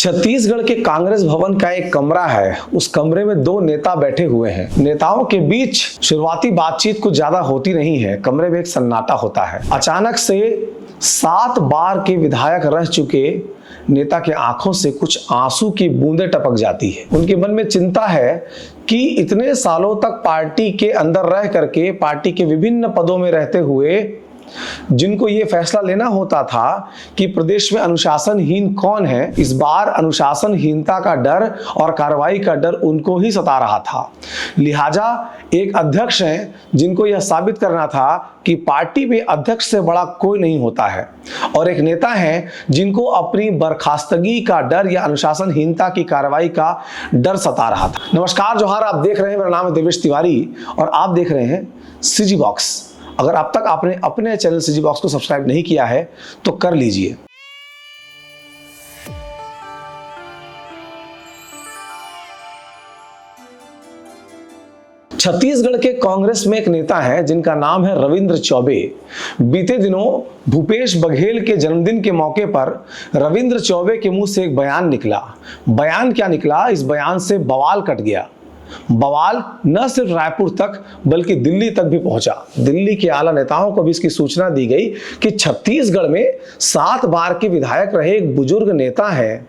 छत्तीसगढ़ के कांग्रेस भवन का एक कमरा है। उस कमरे में दो नेता बैठे हुए हैं। नेताओं के बीच शुरुआती बातचीत कुछ ज्यादा होती नहीं है। कमरे में एक सन्नाटा होता है। अचानक से 7 बार के विधायक रह चुके नेता के आंखों से कुछ आंसू की बूंदें टपक जाती है। उनके मन में चिंता है कि इतने सालों तक पार्टी के अंदर रह करके, पार्टी के विभिन्न पदों में रहते हुए जिनको ये फैसला लेना होता था कि प्रदेश में अनुशासनहीन कौन है, इस बार अनुशासनहीनता का डर और कार्रवाई का डर उनको ही सता रहा था। लिहाजा एक अध्यक्ष हैं जिनको यह साबित करना था कि पार्टी में अध्यक्ष से बड़ा कोई नहीं होता है, और एक नेता हैं जिनको अपनी बर्खास्तगी का डर या अनुशासनहीनता की कार्रवाई का डर सता रहा था। नमस्कार, जोहार। आप देख रहे हैं, मेरा नाम है देवेश तिवारी और आप देख रहे हैं सीजी बॉक्स। अगर अब तक आपने अपने चैनल सीजी बॉक्स को सब्सक्राइब नहीं किया है तो कर लीजिए। छत्तीसगढ़ के कांग्रेस में एक नेता है जिनका नाम है रविंद्र चौबे। बीते दिनों भूपेश बघेल के जन्मदिन के मौके पर रविंद्र चौबे के मुंह से एक बयान निकला। बयान क्या निकला, इस बयान से बवाल कट गया। बवाल न सिर्फ रायपुर तक बल्कि दिल्ली तक भी पहुंचा। दिल्ली के आला नेताओं को भी इसकी सूचना दी गई कि छत्तीसगढ़ में 7 बार के विधायक रहे एक बुजुर्ग नेता हैं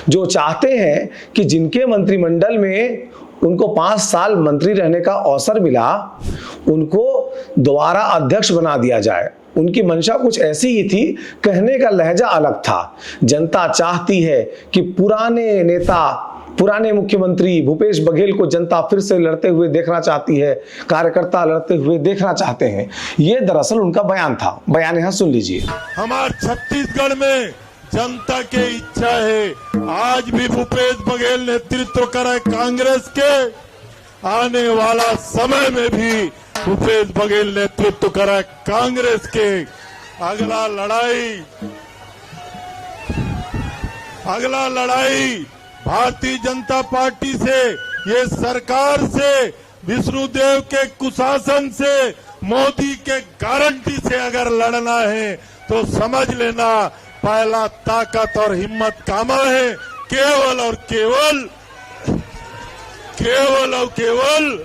जो चाहते हैं कि जिनके मंत्रिमंडल में उनको 5 साल मंत्री रहने का अवसर मिला, उनको दोबारा अध्यक्ष बना दिया जाए। उनकी मंशा कुछ ऐसी ही थी, कहने का लहजा अलग था। जनता चाहती है कि पुराने नेता, पुराने मुख्यमंत्री भूपेश बघेल को जनता फिर से लड़ते हुए देखना चाहती है, कार्यकर्ता लड़ते हुए देखना चाहते हैं। ये दरअसल उनका बयान था। बयान यहां सुन लीजिए। हमारे छत्तीसगढ़ में जनता की इच्छा है, आज भी भूपेश बघेल नेतृत्व करे कांग्रेस के, आने वाला समय में भी भूपेश बघेल नेतृत्व करे कांग्रेस के। अगला लड़ाई भारतीय जनता पार्टी से, ये सरकार से, विष्णुदेव के कुशासन से, मोदी के गारंटी से अगर लड़ना है तो समझ लेना, पहला ताकत और हिम्मत कामा है केवल और केवल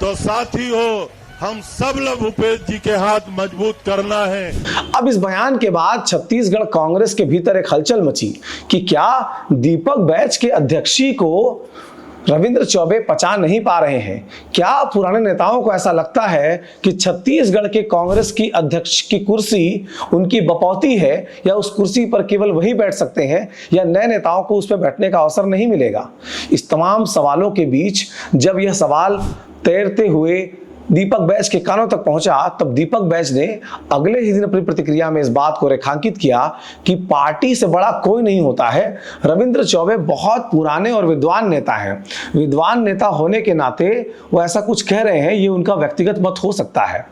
तो साथी हो, हम सब लोग भूपेश जी के हाथ मजबूत करना है। अब इस बयान के बाद छत्तीसगढ़ कांग्रेस के भीतर एक हलचल मची कि क्या दीपक बैच के अध्यक्षी को रविंद्र चौबे पचा नहीं पा रहे हैं। क्या पुराने नेताओं को ऐसा लगता है कि छत्तीसगढ़ के कांग्रेस की अध्यक्ष की कुर्सी उनकी बपौती है, या उस कुर्सी पर केवल वही बैठ सकते हैं, या नए नेताओं को उस पर बैठने का अवसर नहीं मिलेगा। इस तमाम सवालों के बीच जब यह सवाल तैरते हुए दीपक बैच के कानों तक पहुंचा, तब दीपक बैच ने अगले ही दिन अपनी प्रतिक्रिया में इस बात को रेखांकित किया कि पार्टी से बड़ा कोई नहीं होता है। रविंद्र चौबे बहुत पुराने और विद्वान नेता हैं। विद्वान नेता होने के नाते वो ऐसा कुछ कह रहे हैं, ये उनका व्यक्तिगत मत हो सकता है।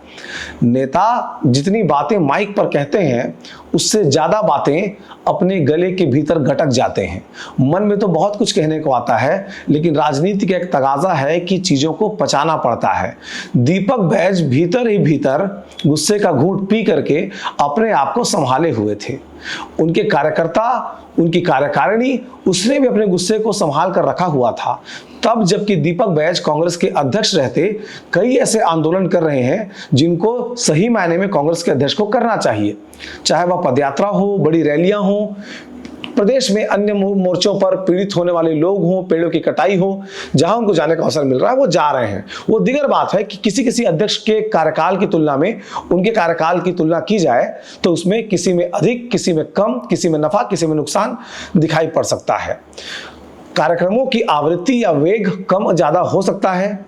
नेता जितनी बातें माइक पर कहते हैं उससे ज्यादा बातें अपने गले के भीतर गटक जाते हैं। मन में तो बहुत कुछ कहने को आता है, लेकिन राजनीति का एक तगाजा है कि चीजों को पचाना पड़ता है। दीपक बैच भीतर ही भीतर गुस्से का घूंट पी करके अपने आप को संभाले हुए थे। उनके कार्यकर्ता, उनकी कार्यकारिणी, उसने भी अपने गुस्से को संभाल कर रखा हुआ था। तब जबकि दीपक बैच कांग्रेस के अध्यक्ष रहते, कई ऐसे आंदोलन कर रहे हैं जिनको सही मायने में कांग्रेस के अध्यक्ष को करना चाहिए, चाहे वह पदयात्रा हो, बड़ी रैलियां हो, प्रदेश में अन्य मोर्चों पर पीड़ित होने वाले लोग हों, पेड़ों की कटाई हो, जहां उनको जाने का अवसर मिल रहा है वो जा रहे हैं। वो दिगर बात है कि किसी अध्यक्ष के कार्यकाल की तुलना में उनके कार्यकाल की तुलना की जाए तो उसमें किसी में अधिक, किसी में कम, किसी में नफा, किसी में नुकसान दिखाई पड़ सकता है। कार्यक्रमों की आवृत्ति या वेग कम ज्यादा हो सकता है,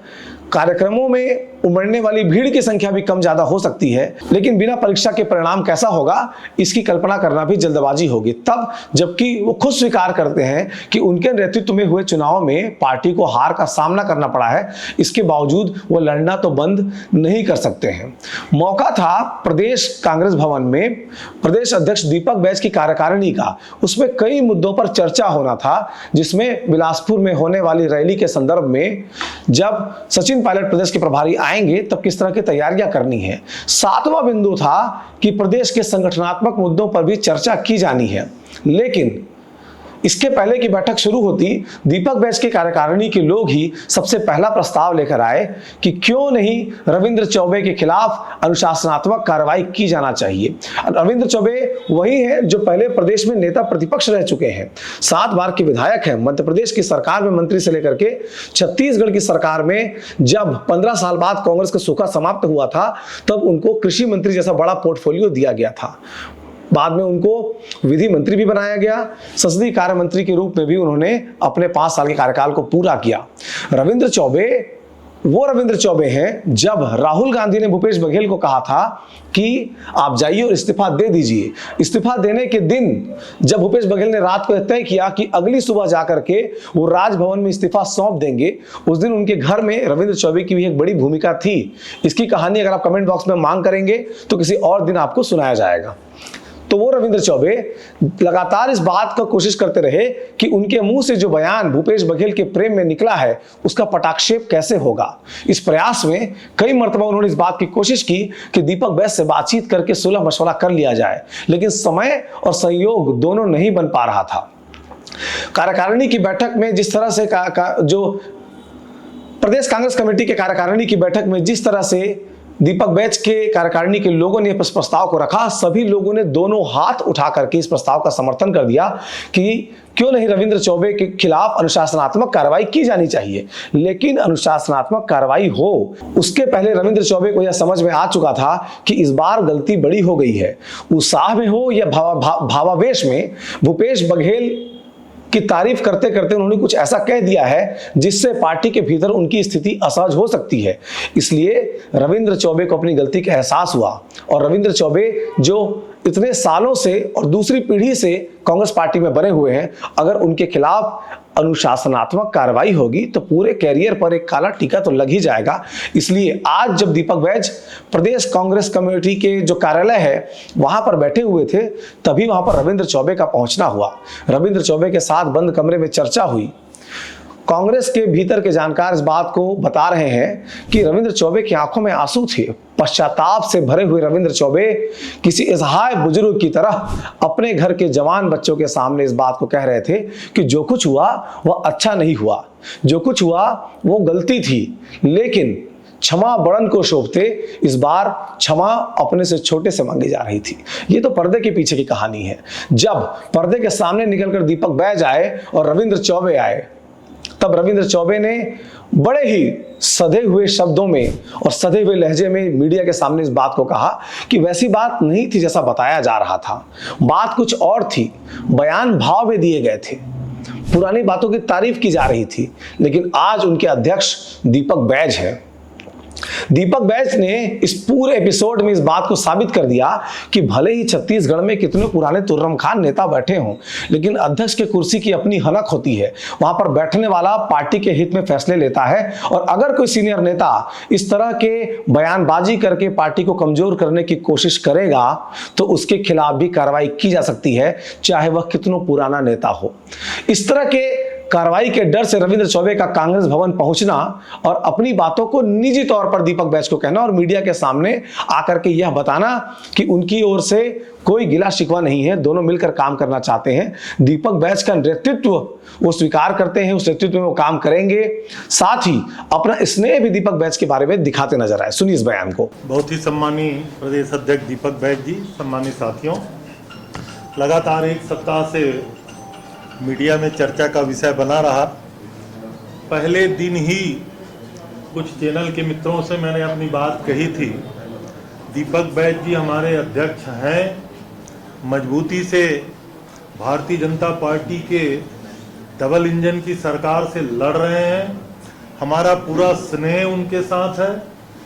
कार्यक्रमों में उमड़ने वाली भीड़ की संख्या भी कम ज्यादा हो सकती है, लेकिन बिना परीक्षा के परिणाम कैसा होगा इसकी कल्पना करना भी जल्दबाजी होगी। तब जबकि वो खुद स्वीकार करते हैं कि उनके नेतृत्व में हुए चुनाव में पार्टी को हार का सामना करना पड़ा है, इसके बावजूद वो लड़ना तो बंद नहीं कर सकते हैं। मौका था प्रदेश कांग्रेस भवन में प्रदेश अध्यक्ष दीपक बैच की कार्यकारिणी का। उसमें कई मुद्दों पर चर्चा होना था, जिसमें बिलासपुर में होने वाली रैली के संदर्भ में जब सचिन पायलट प्रदेश के प्रभारी आएंगे तब किस तरह की तैयारियां करनी है। 7वां बिंदु था कि प्रदेश के संगठनात्मक मुद्दों पर भी चर्चा की जानी है। लेकिन इसके पहले की बैठक शुरू होती दीपक बैच के कार्यकारिणी के लोग ही सबसे पहला प्रस्ताव लेकर आए कि क्यों नहीं रविंद्र चौबे के खिलाफ अनुशासनात्मक कार्रवाई की जाना चाहिए। रविंद्र चौबे वही है जो पहले प्रदेश में नेता प्रतिपक्ष रह चुके हैं, 7 बार के विधायक हैं, मध्य प्रदेश की सरकार में मंत्री से लेकर के छत्तीसगढ़ की सरकार में जब 15 साल बाद कांग्रेस का सूखा समाप्त हुआ था तब उनको कृषि मंत्री जैसा बड़ा पोर्टफोलियो दिया गया था। बाद में उनको विधि मंत्री भी बनाया गया, संसदीय कार्य मंत्री के रूप में भी उन्होंने अपने 5 साल के कार्यकाल को पूरा किया। रविंद्र चौबे वो रविंद्र चौबे हैं जब राहुल गांधी ने भूपेश बघेल को कहा था कि आप जाइए और इस्तीफा दे दीजिए। इस्तीफा देने के दिन जब भूपेश बघेल ने रात को तय किया कि अगली सुबह जाकर के वो राजभवन में इस्तीफा सौंप देंगे, उस दिन उनके घर में रविंद्र चौबे की भी एक बड़ी भूमिका थी। इसकी कहानी अगर आप कमेंट बॉक्स में मांग करेंगे तो किसी और दिन आपको सुनाया जाएगा। तो वो रविंद्र चौबे लगातार इस बात का कोशिश करते रहे कि उनके मुंह से जो बयान भूपेश बघेल के प्रेम में निकला है उसका पटाक्षेप कैसे होगा। इस प्रयास में कई मर्तबा उन्होंने इस बात की कोशिश की कि दीपक बैच से बातचीत करके सुलह मशवरा कर लिया जाए, लेकिन समय और संयोग दोनों नहीं बन पा रहा था। कार्यकारिणी की बैठक में जिस तरह से जो प्रदेश कांग्रेस कमेटी के कार्यकारिणी की बैठक में जिस तरह से दीपक बैच के कार्यकारिणी के लोगों ने इस प्रस्ताव को रखा, सभी लोगों ने दोनों हाथ उठा करके इस प्रस्ताव का समर्थन कर दिया कि क्यों नहीं रविंद्र चौबे के खिलाफ अनुशासनात्मक कार्रवाई की जानी चाहिए। लेकिन अनुशासनात्मक कार्रवाई हो उसके पहले रविंद्र चौबे को यह समझ में आ चुका था कि इस बार गलती बड़ी हो गई है। उत्साह में हो या भावावेश में भूपेश बघेल की तारीफ करते करते उन्होंने कुछ ऐसा कह दिया है जिससे पार्टी के भीतर उनकी स्थिति असहज हो सकती है। इसलिए रविंद्र चौबे को अपनी गलती का एहसास हुआ और रविंद्र चौबे जो इतने सालों से और दूसरी पीढ़ी से कांग्रेस पार्टी में बने हुए हैं, अगर उनके खिलाफ अनुशासनात्मक कार्रवाई होगी तो पूरे कैरियर पर एक काला टीका तो लग ही जाएगा। इसलिए आज जब दीपक बैच प्रदेश कांग्रेस कमेटी के जो कार्यालय है वहां पर बैठे हुए थे, तभी वहां पर रविंद्र चौबे का पहुंचना हुआ। रविंद्र चौबे के साथ बंद कमरे में चर्चा हुई। कांग्रेस के भीतर के जानकार इस बात को बता रहे हैं कि रविंद्र चौबे की आंखों में आंसू थे। पश्चाताप से भरे हुए रविंद्र चौबे किसी असहाय बुजुर्ग की तरह अपने घर के जवान बच्चों के सामने इस बात को कह रहे थे कि जो कुछ हुआ वह अच्छा नहीं हुआ, जो कुछ हुआ वो गलती थी, लेकिन क्षमा बड़न को शोभते, इस बार क्षमा अपने से छोटे से मांगी जा रही थी। ये तो पर्दे के पीछे की कहानी है। जब पर्दे के सामने निकलकर दीपक बैच आए और रविंद्र चौबे आए, तब रविंद्र चौबे ने बड़े ही सधे हुए शब्दों में और सधे हुए लहजे में मीडिया के सामने इस बात को कहा कि वैसी बात नहीं थी जैसा बताया जा रहा था, बात कुछ और थी। बयान भाव में दिए गए थे, पुरानी बातों की तारीफ की जा रही थी, लेकिन आज उनके अध्यक्ष दीपक बैच है। दीपक बैच ने इस पूरे एपिसोड में इस बात को साबित कर दिया कि भले ही छत्तीसगढ़ में कितने पुराने तुर्रम खान नेता बैठे हों, लेकिन अध्यक्ष के कुर्सी की अपनी हलक होती है। वहां पर बैठने वाला पार्टी के हित में फैसले लेता है, और अगर कोई सीनियर नेता इस तरह के बयानबाजी करके पार्टी को कमजोर करने की कोशिश करेगा तो उसके खिलाफ भी कार्रवाई की जा सकती है, चाहे वह कितना पुराना नेता हो। इस तरह के कार्रवाई के डर से रविंद्र चौबे का कांग्रेस भवन पहुंचना और अपनी बातों को निजी तौर पर दीपक बैच को कहना और मीडिया के सामने आकर के यह बताना कि उनकी ओर से कोई गिला शिकवा नहीं है, दोनों मिलकर काम करना चाहते हैं। दीपक बैच का नेतृत्व वो स्वीकार करते हैं, उस नेतृत्व में वो काम करेंगे, साथ ही अपना स्नेह भी दीपक बैच के बारे में दिखाते नजर आए। सुनिए इस बयान को। बहुत ही सम्मानीय प्रदेश अध्यक्ष दीपक बैच जी, सम्मानित साथियों, लगातार एक सप्ताह से मीडिया में चर्चा का विषय बना रहा। पहले दिन ही कुछ चैनल के मित्रों से मैंने अपनी बात कही थी। दीपक बैच जी हमारे अध्यक्ष हैं, मजबूती से भारतीय जनता पार्टी के डबल इंजन की सरकार से लड़ रहे हैं। हमारा पूरा स्नेह उनके साथ है,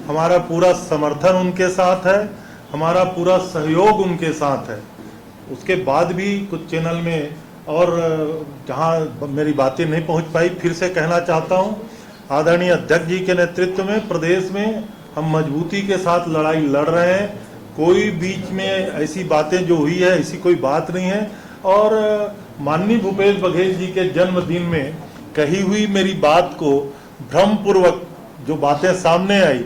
हमारा पूरा समर्थन उनके साथ है, हमारा पूरा सहयोग उनके साथ है। उसके बाद भी कुछ चैनल में और जहां मेरी बातें नहीं पहुंच पाई, फिर से कहना चाहता हूं, आदरणीय अध्यक्ष जी के नेतृत्व में प्रदेश में हम मजबूती के साथ लड़ाई लड़ रहे हैं। कोई बीच में ऐसी बातें जो हुई है ऐसी कोई बात नहीं है। और माननीय भूपेश बघेल जी के जन्मदिन में कही हुई मेरी बात को भ्रमपूर्वक जो बातें सामने आई,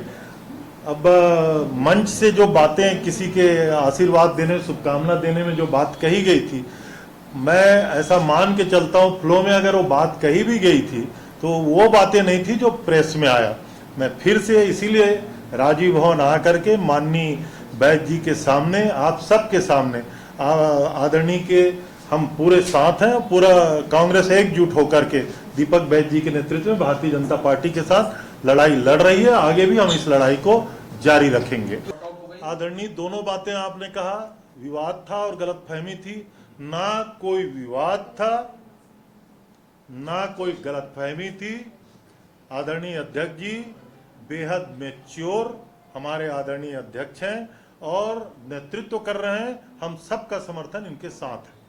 अब मंच से जो बातें किसी के आशीर्वाद देने, शुभकामना देने में जो बात कही गई थी, मैं ऐसा मान के चलता हूँ फ्लो में अगर वो बात कही भी गई थी तो वो बातें नहीं थी जो प्रेस में आया। मैं फिर से इसीलिए राजीव भवन आकर के माननीय बैज जी के सामने, आप सबके सामने, आदरणीय के हम पूरे साथ हैं, पूरा कांग्रेस एकजुट होकर के दीपक बैज जी के नेतृत्व में भारतीय जनता पार्टी के साथ लड़ाई लड़ रही है। आगे भी हम इस लड़ाई को जारी रखेंगे। आदरणीय, दोनों बातें आपने कहा, विवाद था और गलतफहमी थी। ना कोई विवाद था, ना कोई गलतफहमी थी। आदरणीय अध्यक्ष जी बेहद मैच्योर हमारे आदरणीय अध्यक्ष हैं और नेतृत्व कर रहे हैं। हम सबका समर्थन इनके साथ है।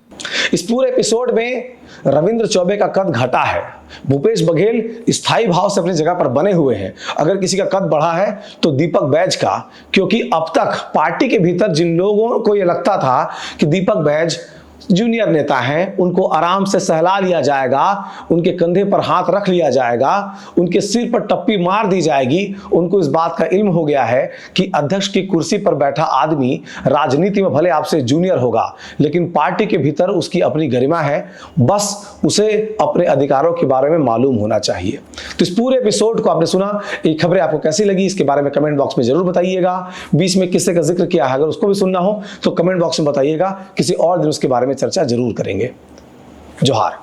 इस पूरे एपिसोड में रविंद्र चौबे का कद घटा है। भूपेश बघेल स्थायी भाव से अपनी जगह पर बने हुए हैं। अगर किसी का कद बढ़ा है तो दीपक बैज का, क्योंकि अब तक पार्टी के भीतर जिन लोगों को यह लगता था कि दीपक बैज जूनियर नेता हैं, उनको आराम से सहला लिया जाएगा, उनके कंधे पर हाथ रख लिया जाएगा, उनके सिर पर टप्पी मार दी जाएगी, उनको इस बात का इल्म हो गया है कि अध्यक्ष की कुर्सी पर बैठा आदमी राजनीति में भले आपसे जूनियर होगा लेकिन पार्टी के भीतर उसकी अपनी गरिमा है, बस उसे अपने अधिकारों के बारे में मालूम होना चाहिए। तो इस पूरे एपिसोड को आपने सुना, ये खबरें आपको कैसी लगी इसके बारे में कमेंट बॉक्स में जरूर बताइएगा। बीच में किस्से का जिक्र किया है, अगर उसको भी सुनना हो तो कमेंट बॉक्स में बताइएगा, किसी और दिन उसके बारे में चर्चा जरूर करेंगे। जोहार।